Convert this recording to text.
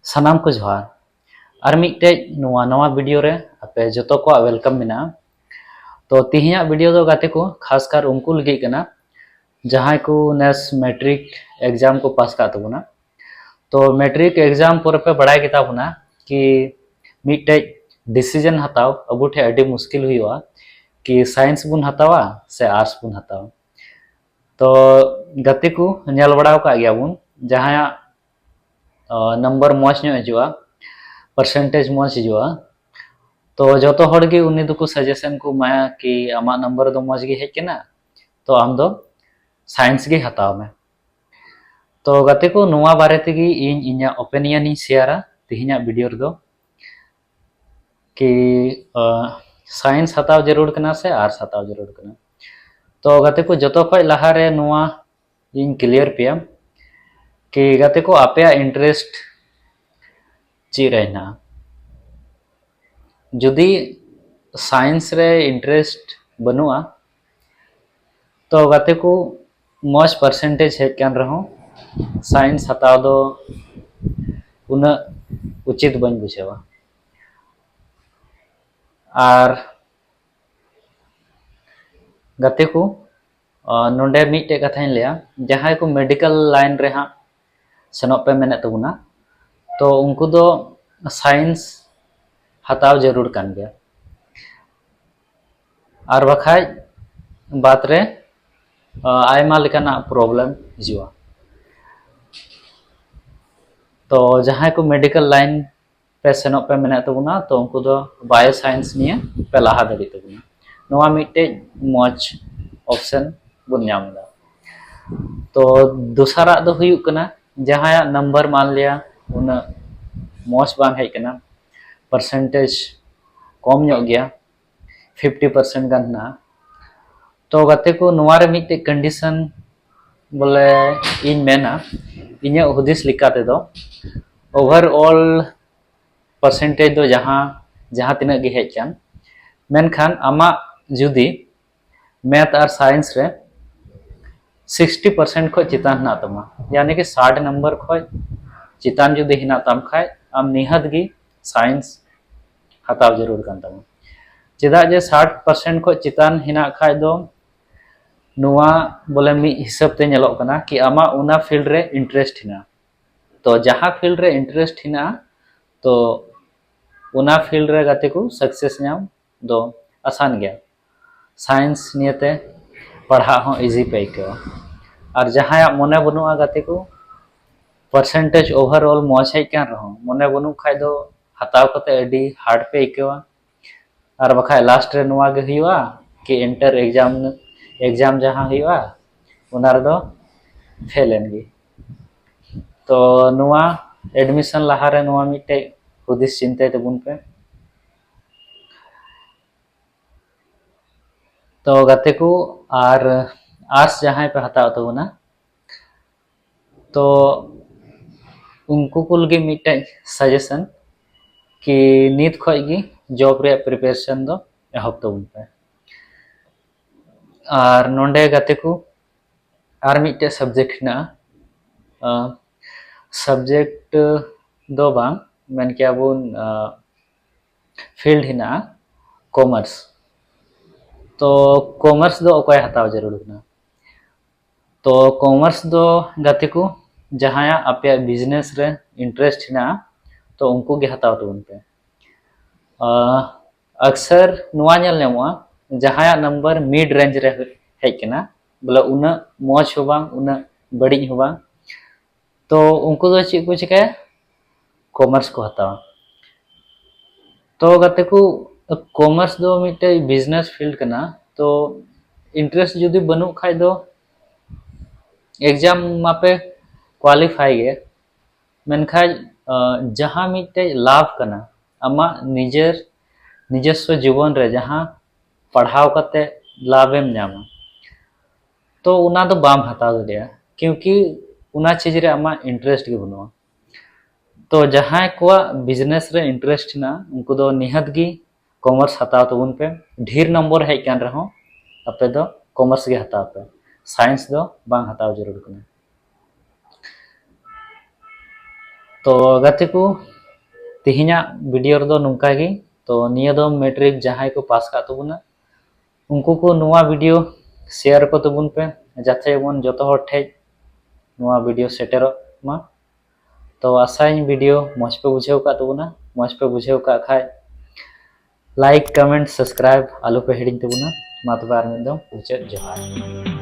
सानाम को जोहार और मिट्टे नवा वीडियो रे आपे जतो को वेलकम मेना। तो तिहिया वीडियो दो गाते को खासकर उनको लगे कना जहां को नेस मैट्रिक एग्जाम को पास का तबना। तो मैट्रिक एग्जाम पर पे बड़ाई किता बना कि मिट्टे डिसीजन हताव अबू ठे अडी मुश्किल हुआ कि साइंस बुन हतावा से आर्ट्स बुन हतावा। तो गाते को नेल बड़ाव का गया बुन जहां नंबर मौज ᱧᱚᱜ ᱦᱤᱡᱩᱜᱼᱟ परसेंटेज मौज हिजुआ। तो जो हर गे उन्नी दुको सजेशन को माया कि आमा नंबर दो मौज गे हेजना तो आम दो साइंस गे हताव में। तो गाते को नोआ बारे तेगी इኛ ओपिनियन इन शेयरा तिहिኛ वीडियो रे दो कि साइंस हताव जरूर कना से आर्ट्स हताव जरूर कना। तो गाते को जतो खय लहा रे नोआ इन क्लियर पिया कि गाते को आपे इंटरेस्ट ची रहना जुदी साइंस रे इंटरेस्ट बनुआ तो गाते को मौज परसेंटेज हेज कान रहो साइंस हताव दो उना उचित बन बुझेवा। और गाते को नोंडे मिटे कथाइन लिया जहां को मेडिकल लाइन रे हां सेनोप पे मेने तबुना तो उनको दो साइंस हताव जरूर कान गया। और बखाय बात रे आयमा लेकाना प्रॉब्लम हिजुआ। तो जहां को मेडिकल लाइन पे सेनोप पे मेने तबुना तो उनको दो बायो साइंस निये पे लाहा दड़ी तबुना नोआ मिटे मौज ऑप्शन बुन नामदा। तो दूसरा दो हुयु कना जहां नंबर मान लिया उना मौज बान है कना परसेंटेज कम ᱧᱚᱜ गया 50% गान ना। तो गाते को नोआरे मिटे कंडीशन बोले इन मेना इnya हुदिस लिकाते दो ओवरऑल परसेंटेज दो जहां जहां तिना गे हेज कान मेनखान आमा जुदी मैथ और साइंस रे 60% खो चितान ना तमा यानी कि 60 नंबर खो चितान जुदी हिना तम खाय आम निहत गी साइंस हताव जरूर कान तमा चेदा जे 60% खो चितान हिना खाय दो नुआ बोले मी हिसाब ते नेलोक कना कि आमा उना फील्ड रे इंटरेस्ट हिना। तो जहां फील्ड रे इंटरेस्ट हिना तो उना फील्ड रे गाते को सक्सेस नाम दो आसान गया साइंस नियते पढ़ा हो इजी पे के। और जहां मने बनुआ गाते को परसेंटेज ओवरऑल मौज है कान रहो मने बनु खाय दो हताव कते अडी हार्ड पे इकेवा। और बखाय लास्ट रे नुआ गे हुआ कि इंटर एग्जाम जहां हुआ उना रे दो फेल एनगी। तो नुआ एडमिशन लहा रे नुआ मिटे हुदिस चिंता तबुन पे। तो गाते को और आर्ट्स जहां पे हताव तबुना तो उनको को लगे मिटे सजेशन कि नीट खoj गी जॉब रे प्रिपरेशन दो एहब तबुन पे। और नोंडे गाते को और मिटे सब्जेक्ट ना सब्जेक्ट दो बांग मेन क्या बुन फील्ड हिना कॉमर्स। तो कॉमर्स दो ओकय हताव जरूर ना। तो कॉमर्स दो गाते को जहां आपे बिजनेस रे इंटरेस्ट हिना तो उनको गे हताव तबुन पे। अक्सर नुआ नेल नेमोआ जहां नंबर मिड रेंज रे हेज कना बोले उना मौज हो बांग उना बड़ी हो बांग तो उनको दो ची को चिकाया कॉमर्स को हतावा। तो गाते को कॉमर्स दो मिटे बिजनेस फील्ड कना तो इंटरेस्ट जुदी बनु खाय दो एग्जाम मापे क्वालिफाई गे मेनखाय जहां मिटे लाभ कना आमा निजस्व जीवन रे जहां पढ़ाव कते लाभेम नामा तो उना दो बाम हताव दड़िया क्योंकि उना चीज रे आमा इंटरेस्ट गे बनुआ। तो जहां को बिजनेस रे इंटरेस्ट ना उनको दो निहत गी कॉमर्स हताव तबुन पे ढेर नंबर हेज कान रहो आपे दो कॉमर्स गे हताव पे साइंस दो बांग हताव जरूर कना। तो गाते को तिहिना वीडियो रे दो नुंका गे तो निया दो मैट्रिक जहां को पास का तबुना उनको को नुआ वीडियो शेयर को तबुन पे जाते बन जतो हर ठे नुआ वीडियो सेटेरो मा तो आसाइन वीडियो मज पे बुझेव का तबुना मज पे बुझेव का खाय लाइक कमेंट सब्सक्राइब आलू पे हेडिंग तबुना मा तबे आर मिद दो मुचाद जोहार।